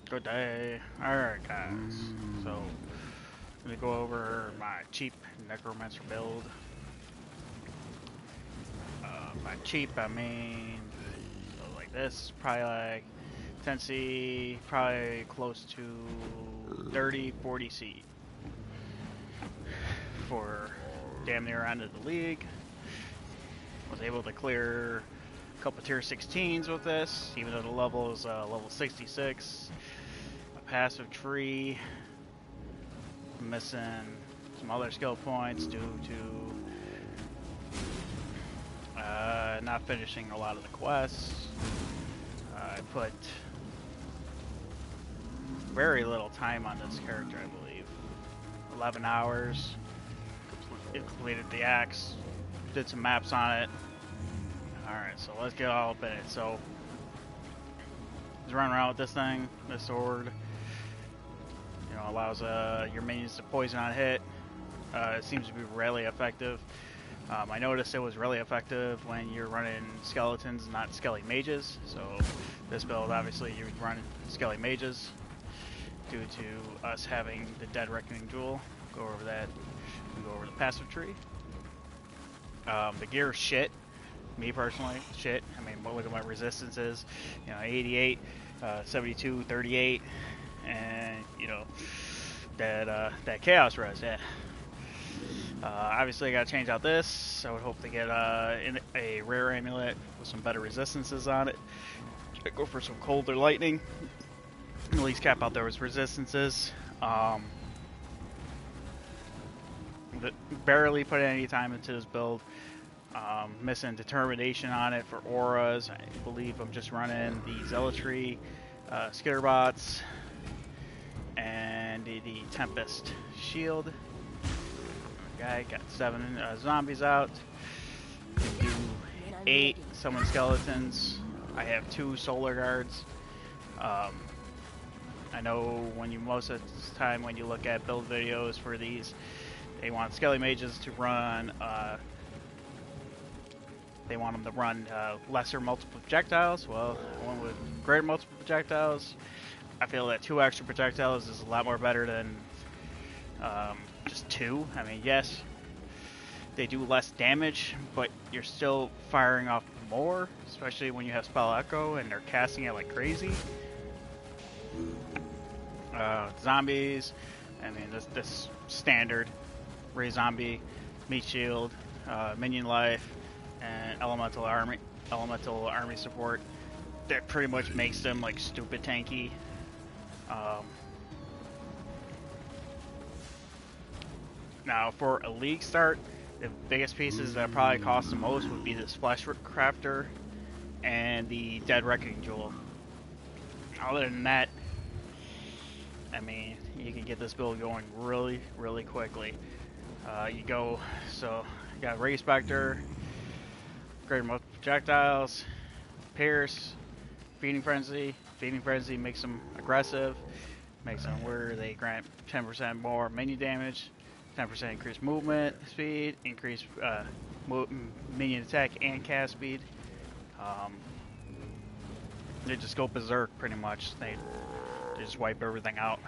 Good day. Alright guys, so I'm gonna go over my cheap Necromancer build. By cheap I mean so like this, probably like 10C, probably close to 30-40 C for damn near end of the league. Was able to clear a couple tier 16s with this, even though the level is level 66. A passive tree. I'm missing some other skill points due to not finishing a lot of the quests. I put very little time on this character, I believe. 11 hours. Completed the axe. Did some maps on it. Alright, so let's get all up in it. So, just running around with this thing, this sword. You know, allows your minions to poison on hit. It seems to be really effective. I noticed it was really effective when you're running skeletons, not skelly mages. So this build, obviously, you run skelly mages due to us having the Dead Reckoning Jewel. Go over that. We go over the passive tree. The gear is shit. Me personally, shit. I mean, look at my resistances. You know, 88, 72, 38, and you know that chaos res. Yeah. Obviously, I gotta change out this. I would hope to get a rare amulet with some better resistances on it. I'd go for some colder lightning. At least cap out those resistances. Barely put any time into this build. Missing determination on it for auras. I believe I'm just running the zealotry, skitterbots, and the tempest shield. Okay, got 7 zombies out. Do 8 summon skeletons. I have 2 solar guards. I know when you most of the time when you look at build videos for these, they want skelly mages to run. They want them to run lesser multiple projectiles. Well, one with greater multiple projectiles. I feel that 2 extra projectiles is a lot more better than just 2. I mean, yes, they do less damage, but you're still firing off more, especially when you have spell echo and they're casting it like crazy. Zombies. I mean, this standard raise zombie, meat shield, minion life, and elemental army support. That pretty much makes them like stupid tanky. Now for a league start, the biggest pieces that probably cost the most would be this flesh crafter and the Dead Reckoning Jewel. Other than that, I mean, you can get this build going really, really quickly. You got Ray Spectre, greater multiple projectiles, Pierce, Feeding Frenzy. Feeding Frenzy makes them aggressive, makes them where they grant 10% more minion damage, 10% increased movement speed, increased minion attack and cast speed. They just go berserk pretty much. They just wipe everything out.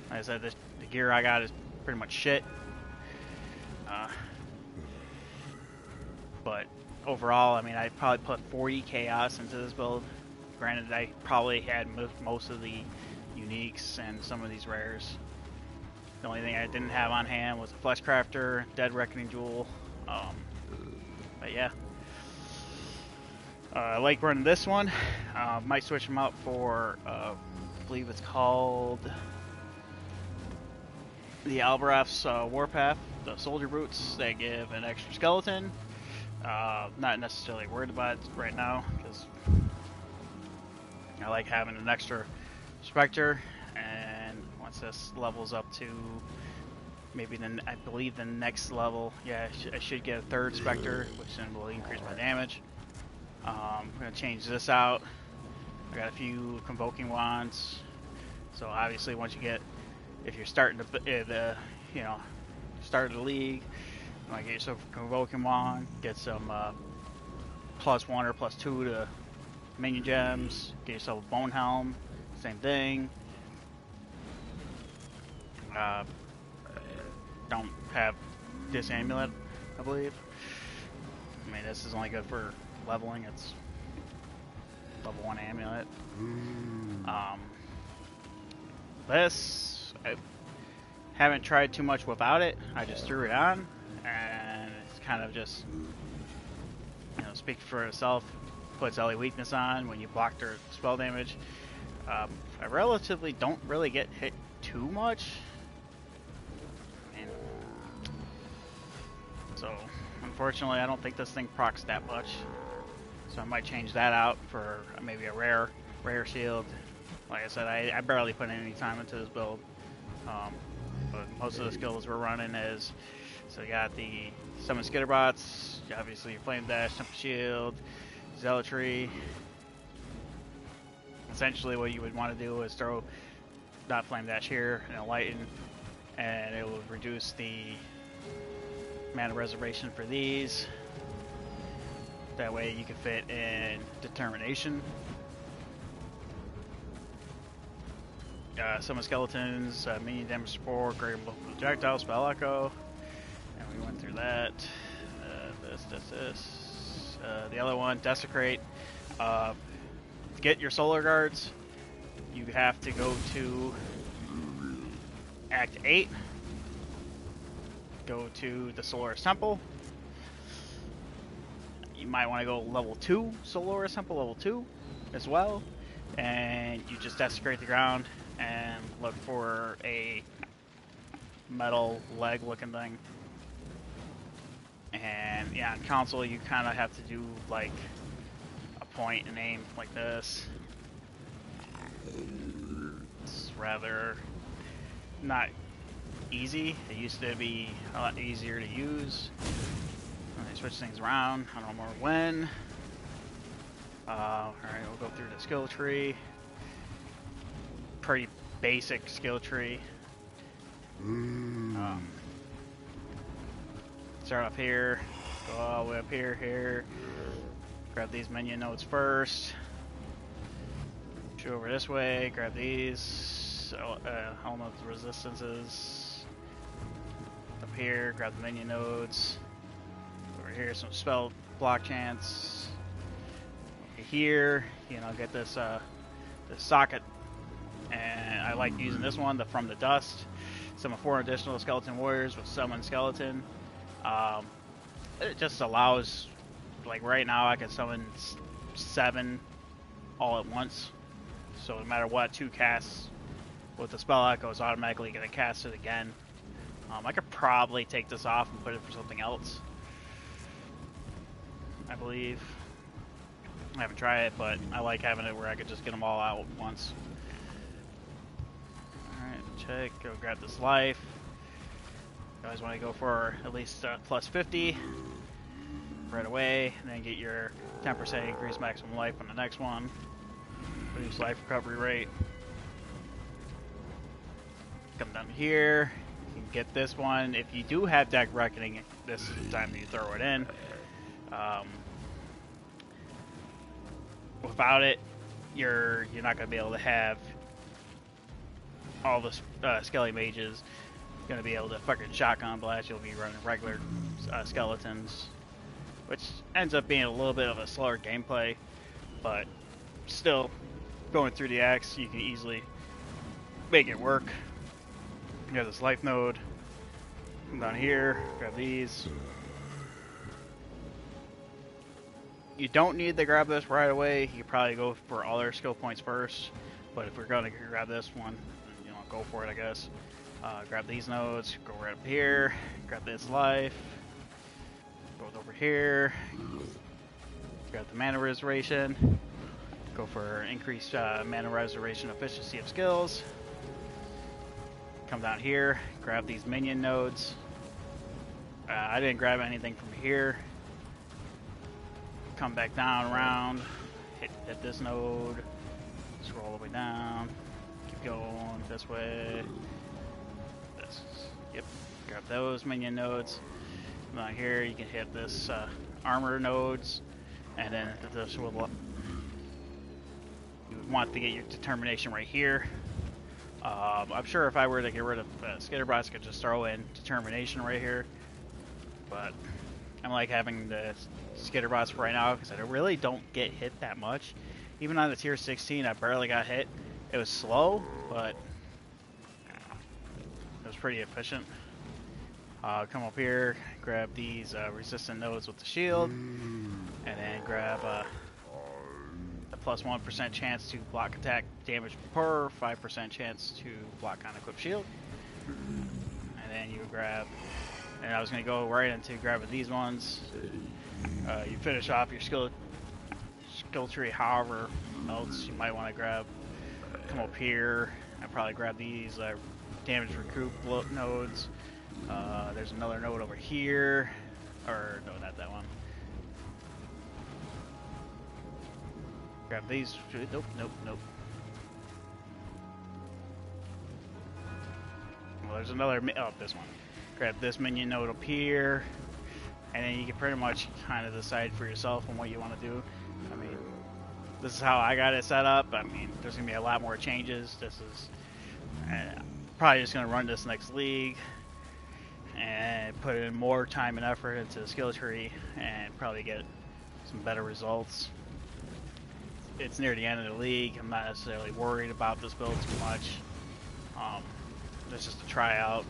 Like I said, the gear I got is pretty much shit. But overall, I mean, I probably put 40 chaos into this build. Granted, I probably had most of the uniques and some of these rares. The only thing I didn't have on hand was a Flesh Crafter, Dead Reckoning Jewel. But yeah. I like running this one. Might switch them out for, I believe it's called the Albaraf's Warpath, the Soldier Boots. They give an extra skeleton. Not necessarily worried about it right now, because I like having an extra Spectre, and once this levels up to maybe I believe the next level, yeah, I should get a 3rd Spectre, which then will increase my damage. I'm going to change this out. I got a few Convoking Wands, so obviously once you get, if you're starting start the league, you want to get yourself a Convoking Wand, get some +1 or +2 to minion gems, get yourself a Bone Helm, same thing. Don't have this amulet, I believe. I mean, this is only good for leveling. It's level 1 amulet. This, I haven't tried too much without it. I just threw it on, and it's kind of just, you know, speak for itself. Puts LA weakness on when you block their spell damage. I relatively don't really get hit too much. I mean, so unfortunately, I don't think this thing procs that much. So I might change that out for maybe a rare shield. Like I said, I barely put any time into this build. But most of the skills we're running is, so you got the summon skitterbots, obviously your flame dash, temper shield, zealotry. Essentially what you would want to do is throw that flame dash here and enlighten, and it will reduce the mana reservation for these. That way you can fit in determination. Summon skeletons, minion damage support, greater projectile, spell echo, and we went through that. This. The other one, desecrate. To get your solar guards, you have to go to Act 8. Go to the Solaris Temple. You might want to go level 2, Solaris Temple level 2 as well. And you just desecrate the ground and look for a metal leg looking thing. And yeah, on console you kind of have to do like a point and aim like this. It's rather not easy. It used to be a lot easier to use. Let me switch things around. I don't know more when. Alright, we'll go through the skill tree. Pretty basic skill tree. Start up here, go all the way up here. Grab these minion nodes first. Shoot over this way, grab these. Element resistances. Up here, grab the minion nodes. Over here, some spell block chance. Over here, you know, get this this socket. And I like using this one, the From the Dust. Summon 4 additional skeleton warriors with summon skeleton. It just allows, like right now I can summon 7 all at once. So no matter what, 2 casts with the spell echo is automatically going to cast it again. I could probably take this off and put it for something else, I believe. I haven't tried it, but I like having it where I could just get them all out at once. Alright, check, go grab this life. You always want to go for at least plus 50 right away, and then get your 10% increase maximum life on the next one. Reduce life recovery rate. Come down here, you can get this one. If you do have Deck Reckoning, this is the time that you throw it in. Without it, you're not going to be able to have all the Skelly Mages going to be able to fucking shotgun blast. You'll be running regular skeletons, which ends up being a little bit of a slower gameplay, but still, going through the axe, you can easily make it work. You have this life node. Come down here, grab these. You don't need to grab this right away. You probably go for all their skill points first, but if we're going to grab this one, you know, go for it, I guess. Grab these nodes, go right up here, grab this life, go over here, grab the mana restoration, go for increased mana restoration efficiency of skills, come down here, grab these minion nodes. I didn't grab anything from here. Come back down around, hit this node, scroll all the way down, keep going this way. Yep, grab those minion nodes. Come down here, you can hit this armor nodes, and then this will want to get your determination right here. I'm sure if I were to get rid of Skitterbots, I could just throw in determination right here. But I'm like having the Skitterbots right now because I really don't get hit that much. Even on the tier 16, I barely got hit. It was slow, but it was pretty efficient. Come up here, grab these resistant nodes with the shield, and then grab a plus 1% chance to block attack damage per 5% chance to block on equipped shield. And then you grab, and I was going to go right into grabbing these ones. You finish off your skill tree however else you might want to grab. Come up here and probably grab these damage recoup nodes. There's another node over here, or no, not that one. Grab these. Nope, nope, nope. Well, there's another. Oh, this one. Grab this minion node up here, and then you can pretty much kind of decide for yourself on what you want to do. I mean, this is how I got it set up. I mean, there's gonna be a lot more changes. This is probably just gonna run this next league and put in more time and effort into the skill tree and probably get some better results. It's near the end of the league. I'm not necessarily worried about this build too much. It's just a tryout.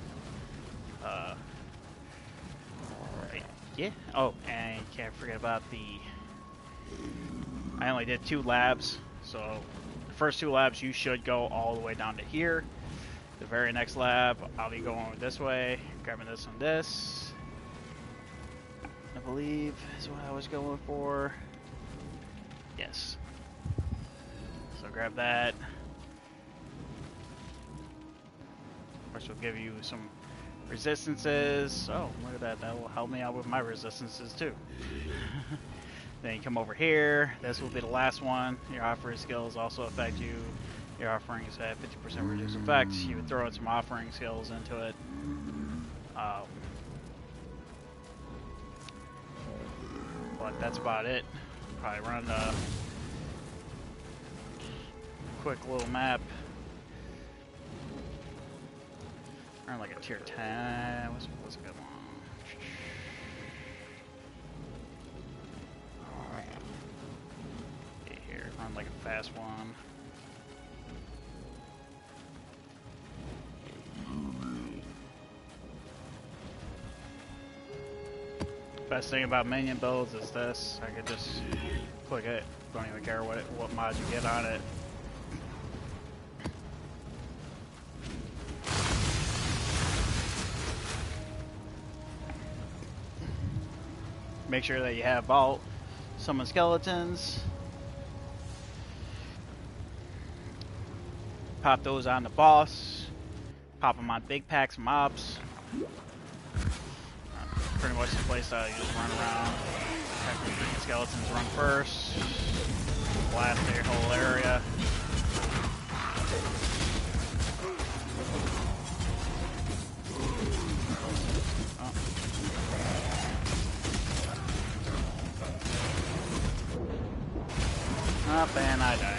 Yeah. Oh, and you can't forget about I only did 2 labs, so the first 2 labs you should go all the way down to here. The very next lab, I'll be going this way, grabbing this and this. I believe is what I was going for. Yes. So grab that. Which will give you some resistances. Oh, look at that. That will help me out with my resistances too. Then you come over here. This will be the last one. Your offering skills also affect you. Your offerings have 50% reduced effect. You would throw in some offering skills into it. But that's about it. Probably run a quick little map. Run like a tier 10. What's a good one? Okay, here, run like a fast one. Best thing about minion builds is this. I could just click it. Don't even care what mod you get on it. Make sure that you have vault summon skeletons. Pop those on the boss. Pop them on big packs mobs. Pretty much the playstyle, you just run around. Skeletons run first. Blast their whole area. Up and I died.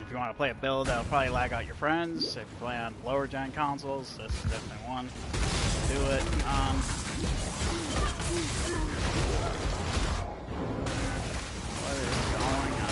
if you want to play a build that'll probably lag out your friends, if you play on lower gen consoles, this is definitely one. Do it. What is going on?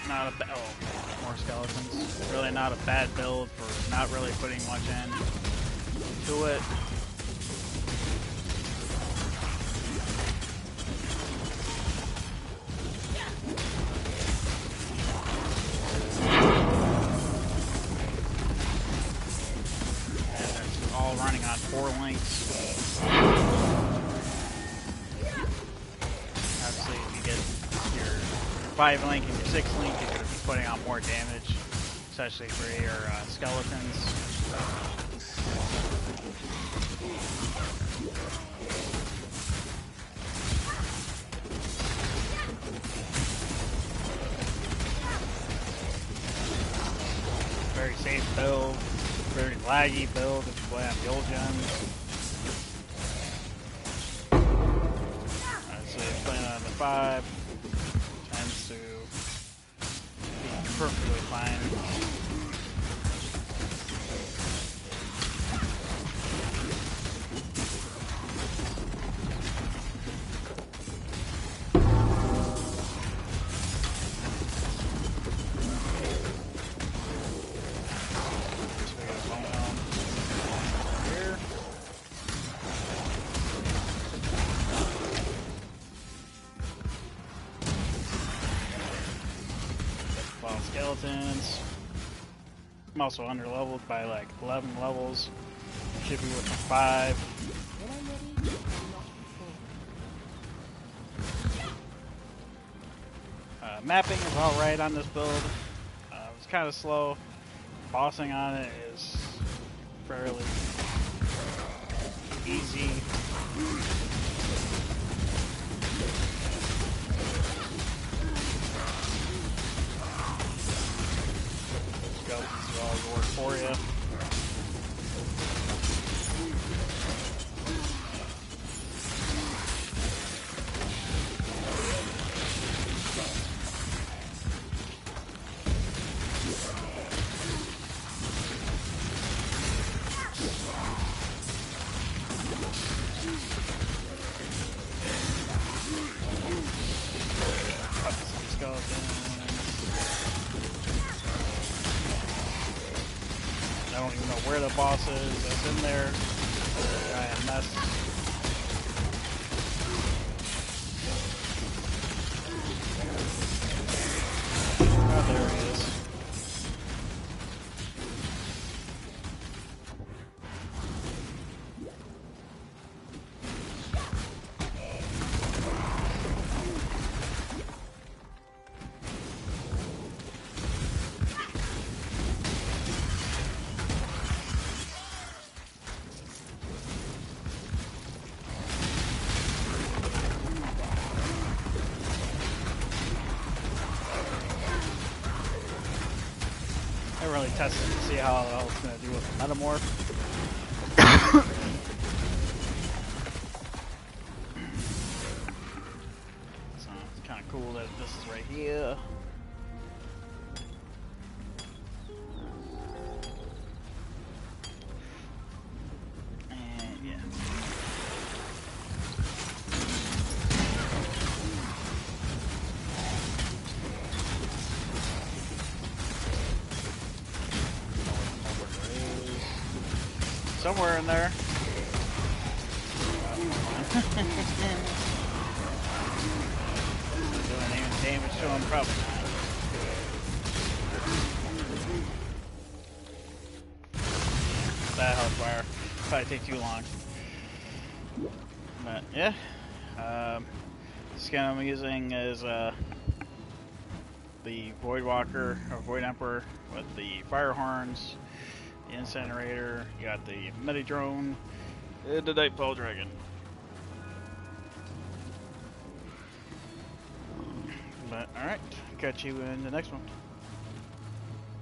Not a more skeletons. Really not a bad build for not really putting much in to it. And it's all running on 4 links. Obviously, if you get your 5 link and your 6 link, you're going to be putting on more damage, especially for your skeletons. Very safe build, very laggy build if you play on the old gens. So you're playing on the 5. Tends to be perfectly fine. Skeletons. I'm also underleveled by like 11 levels. Should be within 5. Mapping is alright on this build. It's kind of slow. Bossing on it is fairly easy. Skeletons will all work for you. I don't even know where the boss is that's in there. Giant mess. Oh, there he is. haven't really tested to see how it's going to do with the Metamorph. So it's kind of cool that this is right here. And yeah. Somewhere in there. Doing any damage to him? Probably not. That health bar. Probably take too long. But yeah. Skin I'm using is the Void Walker or Void Emperor with the fire horns. The incinerator, you got the Medi Drone, and the Nightfall Dragon. But alright, catch you in the next one.